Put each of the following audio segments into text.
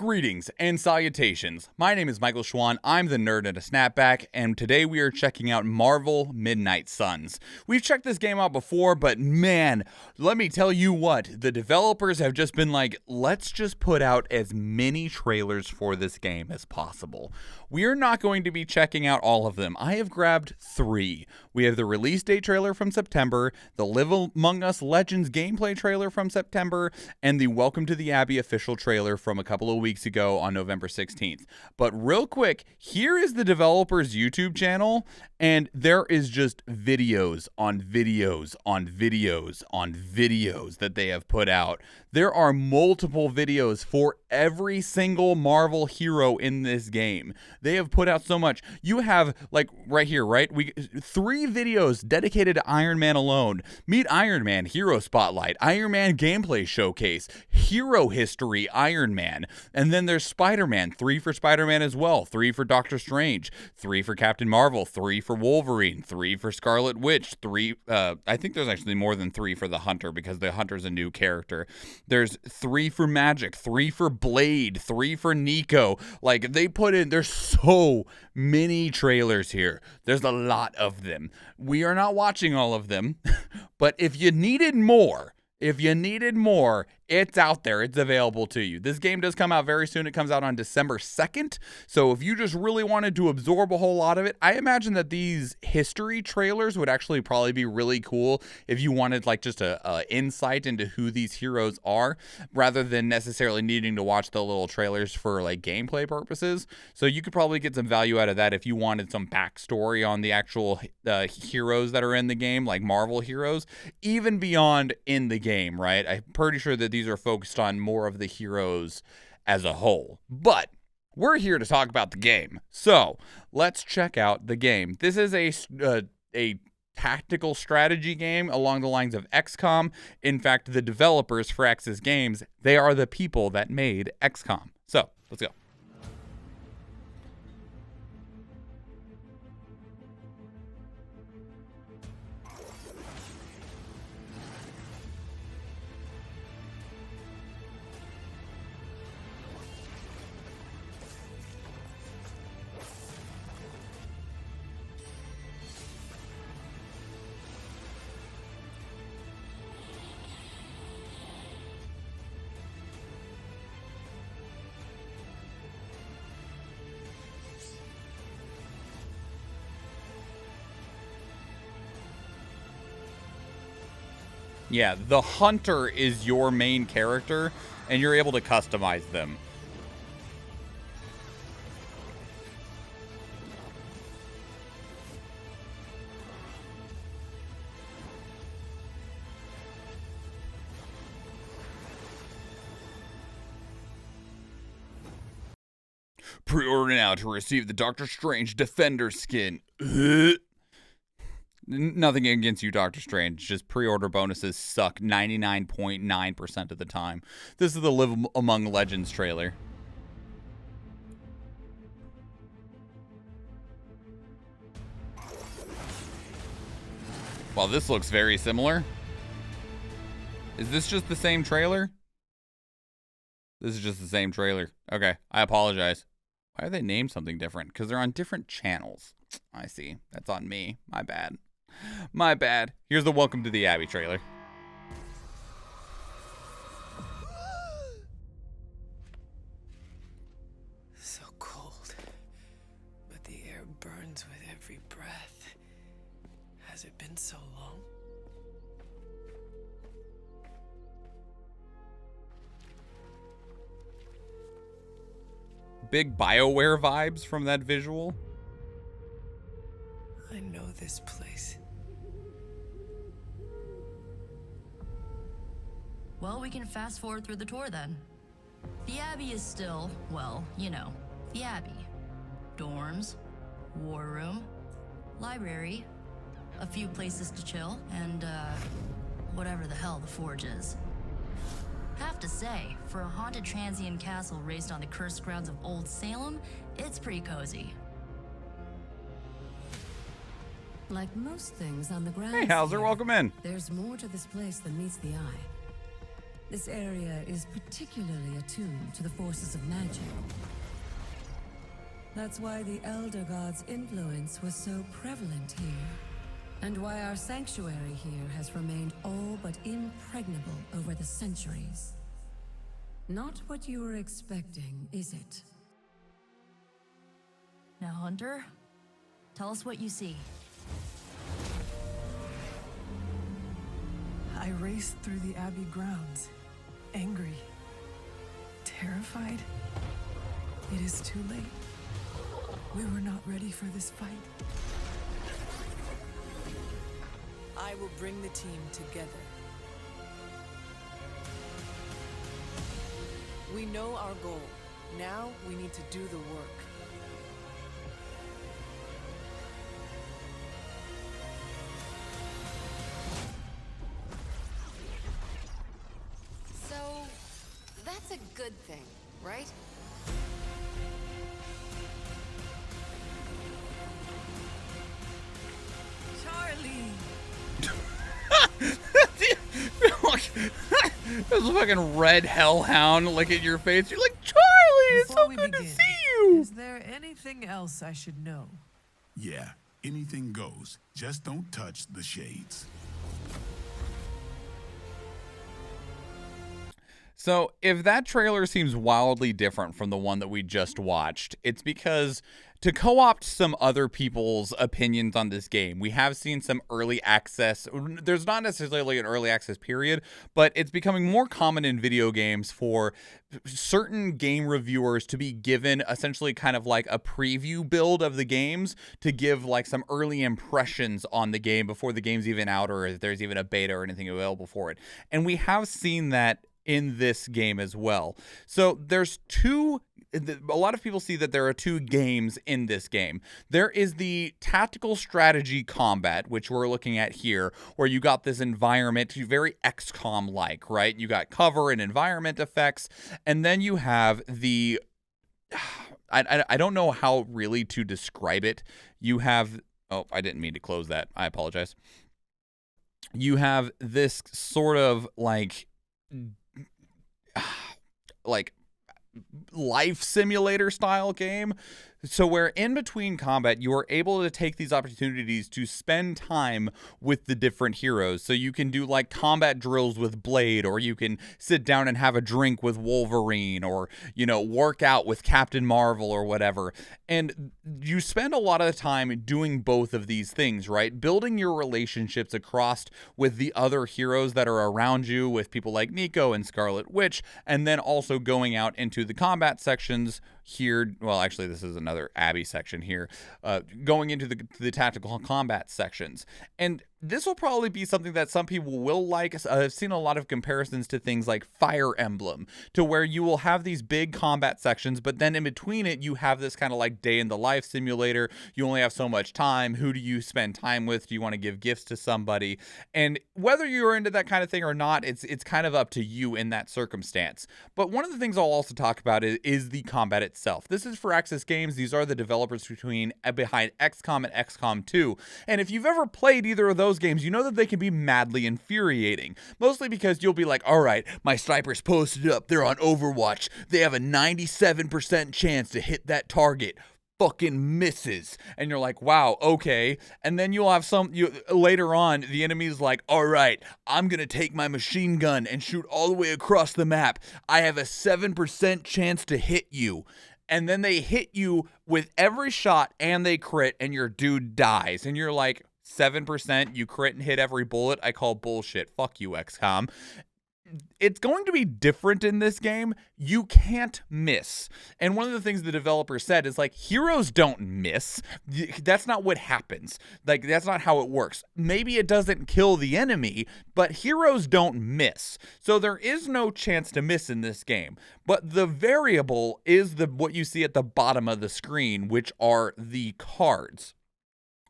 Greetings and salutations. My name is Michael Schwahn. I'm the nerd at a snapback, and today we are checking out Marvel Midnight Suns. We've checked this game out before, but man, let me tell you what, the developers have just been like, let's just put out as many trailers for this game as possible. We're not going to be checking out all of them. I have grabbed 3. We have the release date trailer from September, the Live Among Us Legends gameplay trailer from September, and the Welcome to the Abbey official trailer from a couple of weeks ago on November 16th. But real quick, here is the developer's YouTube channel, and there is just videos on videos on videos on videos that they have put out. There are multiple videos for every single Marvel hero in this game. They have put out so much. You have, like, right here, right? 3 videos dedicated to Iron Man alone. Meet Iron Man Hero Spotlight, Iron Man Gameplay Showcase, Hero History Iron Man, and then there's Spider-Man, 3 for Spider-Man as well, 3 for Doctor Strange, 3 for Captain Marvel, 3 for Wolverine, 3 for Scarlet Witch, 3, I think there's actually more than 3 for the Hunter because the Hunter's a new character. There's 3 for Magic, 3 for Blade, 3 for Nico. Like, they put in, there's so many trailers here. There's a lot of them. We are not watching all of them, but if you needed more, it's out there. It's available to you. This game does come out very soon. It comes out on December 2nd. So if you just really wanted to absorb a whole lot of it, I imagine that these history trailers would actually probably be really cool if you wanted like just a insight into who these heroes are, rather than necessarily needing to watch the little trailers for like gameplay purposes. So you could probably get some value out of that if you wanted some backstory on the actual heroes that are in the game, like Marvel heroes, even beyond in the game, right? I'm pretty sure that these are focused on more of the heroes as a whole. But we're here to talk about the game. So let's check out the game. This is a tactical strategy game along the lines of XCOM. In fact, the developers, Firaxis Games, they are the people that made XCOM. So let's go. Yeah, the Hunter is your main character, and you're able to customize them. Pre-order now to receive the Doctor Strange Defender skin. Nothing against you, Doctor Strange. Just pre-order bonuses suck 99.9% of the time. This is the Live Among Legends trailer. Well, this looks very similar. Is this just the same trailer? This is just the same trailer. Okay, I apologize. Why are they named something different? Because they're on different channels. I see. That's on me. My bad. My bad. Here's the Welcome to the Abbey trailer. So cold, but the air burns with every breath. Has it been so long? Big BioWare vibes from that visual. I know this place. Well, we can fast forward through the tour then. The Abbey is still, well, you know, the Abbey. Dorms, war room, library, a few places to chill, and, whatever the hell the Forge is. Have to say, for a haunted transient castle raised on the cursed grounds of Old Salem, it's pretty cozy. Like most things on the ground. Hey, Hauser, welcome in. There's more to this place than meets the eye. This area is particularly attuned to the forces of magic. That's why the Elder God's influence was so prevalent here, and why our sanctuary here has remained all but impregnable over the centuries. Not what you were expecting, is it? Now, Hunter, tell us what you see. I raced through the Abbey grounds, angry, terrified. It is too late. We were not ready for this fight. I will bring the team together. We know our goal. Now we need to do the work. So, that's a good thing, right? Charlie! There's a fucking red hellhound like in your face. You're like, Charlie, it's Before so we good to begin, see you. Is there anything else I should know? Yeah, anything goes. Just don't touch the shades. So, if that trailer seems wildly different from the one that we just watched, it's because to co-opt some other people's opinions on this game, we have seen some early access. There's not necessarily an early access period, but it's becoming more common in video games for certain game reviewers to be given essentially kind of like a preview build of the games to give like some early impressions on the game before the game's even out or if there's even a beta or anything available for it. And we have seen that in this game as well. So there's a lot of people see that there are two games in this game. There is the tactical strategy combat, which we're looking at here, where you got this environment, very XCOM-like, right? You got cover and environment effects, and then you have the, I don't know how really to describe it. You have, oh, I didn't mean to close that. I apologize. You have this sort of like life simulator style game. So where in between combat, you are able to take these opportunities to spend time with the different heroes. So you can do like combat drills with Blade, or you can sit down and have a drink with Wolverine, or, you know, work out with Captain Marvel or whatever. And you spend a lot of the time doing both of these things, right? Building your relationships across with the other heroes that are around you, with people like Nico and Scarlet Witch, and then also going out into the combat sections here. Well, actually, this is another Abbey section here, going into the tactical combat sections. And this will probably be something that some people will like. I've seen a lot of comparisons to things like Fire Emblem, to where you will have these big combat sections, but then in between it, you have this kind of like day in the life simulator. You only have so much time. Who do you spend time with? Do you want to give gifts to somebody? And whether you're into that kind of thing or not, it's kind of up to you in that circumstance. But one of the things I'll also talk about is the combat itself. This is Firaxis Games. These are the developers behind XCOM and XCOM 2. And if you've ever played either of those games, you know that they can be madly infuriating. Mostly because you'll be like, all right, my sniper's posted up. They're on Overwatch. They have a 97% chance to hit that target. Fucking misses. And you're like, wow, okay. And then you'll have later on, the enemy's like, all right, I'm gonna take my machine gun and shoot all the way across the map. I have a 7% chance to hit you. And then they hit you with every shot and they crit and your dude dies. And you're like, 7%, you crit and hit every bullet? I call bullshit. Fuck you, XCOM. It's going to be different in this game. You can't miss. And one of the things the developer said is like, heroes don't miss. That's not what happens. Like, that's not how it works. Maybe it doesn't kill the enemy, but heroes don't miss. So there is no chance to miss in this game. But the variable is what you see at the bottom of the screen, which are the cards.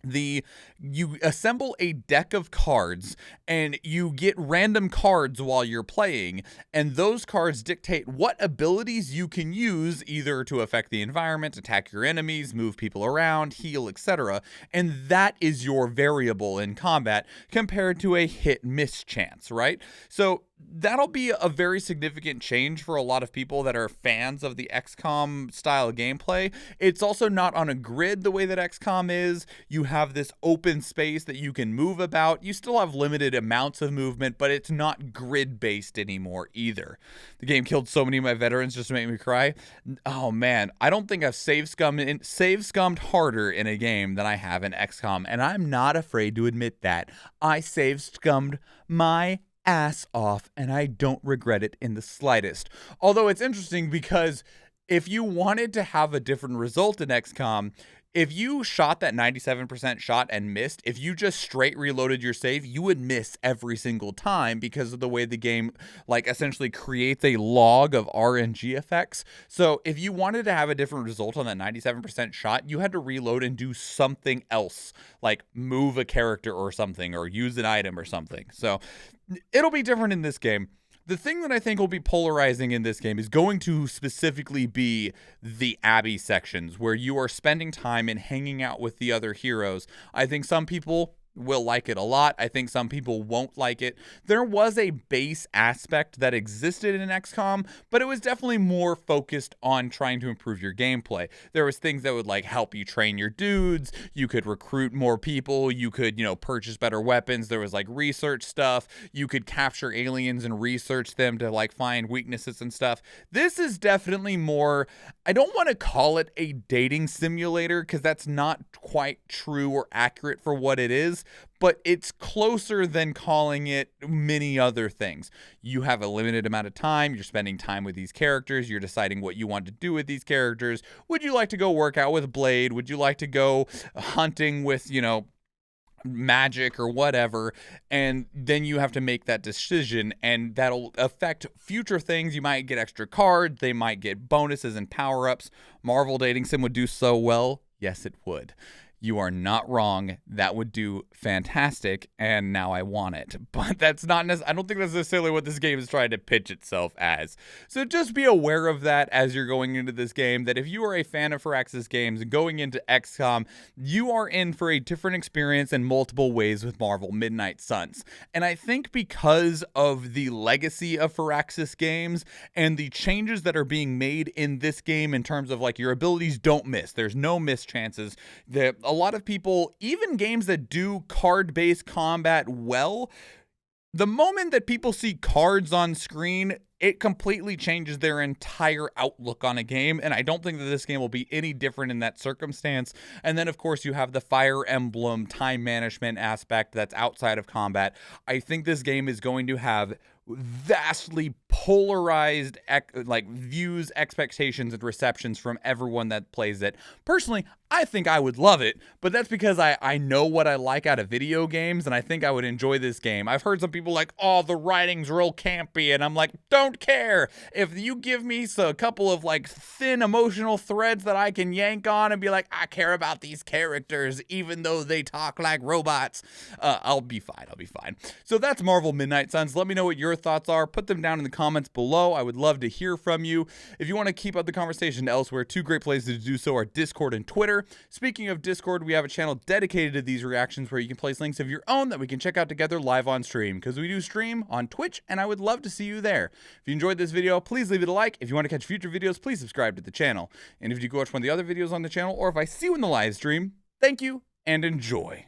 You assemble a deck of cards and you get random cards while you're playing, and those cards dictate what abilities you can use, either to affect the environment, attack your enemies, move people around, heal, etc. And that is your variable in combat compared to a hit-miss chance, right? So that'll be a very significant change for a lot of people that are fans of the XCOM style gameplay. It's also not on a grid the way that XCOM is. You have this open space that you can move about. You still have limited amounts of movement, but it's not grid based anymore either. The game killed so many of my veterans just to make me cry. Oh man, I don't think I've save scummed harder in a game than I have in XCOM, and I'm not afraid to admit that. I save scummed my ass off, and I don't regret it in the slightest. Although it's interesting because if you wanted to have a different result in XCOM, if you shot that 97% shot and missed, if you just straight reloaded your save, you would miss every single time because of the way the game like essentially creates a log of RNG effects. So if you wanted to have a different result on that 97% shot, you had to reload and do something else, like move a character or something, or use an item or something. So it'll be different in this game. The thing that I think will be polarizing in this game is going to specifically be the Abbey sections where you are spending time and hanging out with the other heroes. I think some people will like it a lot. I think some people won't like it. There was a base aspect that existed in XCOM, but it was definitely more focused on trying to improve your gameplay. There was things that would like help you train your dudes. You could recruit more people. You could, purchase better weapons. There was like research stuff. You could capture aliens and research them to like find weaknesses and stuff. This is definitely more, I don't want to call it a dating simulator because that's not quite true or accurate for what it is, but it's closer than calling it many other things. You have a limited amount of time. You're spending time with these characters. You're deciding what you want to do with these characters. Would you like to go work out with Blade? Would you like to go hunting with, magic or whatever? And then you have to make that decision, and that'll affect future things. You might get extra cards. They might get bonuses and power-ups. Marvel Dating Sim would do so well. Yes, it would. You are not wrong. That would do fantastic, and now I want it. But that's not I don't think that's necessarily what this game is trying to pitch itself as. So just be aware of that as you're going into this game, that if you are a fan of Firaxis Games going into XCOM, you are in for a different experience in multiple ways with Marvel Midnight Suns. And I think because of the legacy of Firaxis Games and the changes that are being made in this game in terms of like your abilities don't miss. There's no miss chances. A lot of people, even games that do card-based combat well, the moment that people see cards on screen, it completely changes their entire outlook on a game, and I don't think that this game will be any different in that circumstance. And then, of course, you have the Fire Emblem time management aspect that's outside of combat. I think this game is going to have vastly polarized views, expectations, and receptions from everyone that plays it. Personally, I think I would love it, but that's because I know what I like out of video games, and I think I would enjoy this game. I've heard some people like, oh, the writing's real campy, and I'm like, don't care. If you give me a couple of like thin emotional threads that I can yank on and be like, I care about these characters, even though they talk like robots, I'll be fine. So that's Marvel Midnight Suns. Let me know what your thoughts are. Put them down in the comments below. I would love to hear from you. If you want to keep up the conversation elsewhere, two great places to do so are Discord and Twitter. Speaking of Discord, we have a channel dedicated to these reactions where you can place links of your own that we can check out together live on stream, because we do stream on Twitch, and I would love to see you there. If you enjoyed this video, please leave it a like. If you want to catch future videos, please subscribe to the channel. And if you go watch one of the other videos on the channel, or if I see you in the live stream, thank you and enjoy.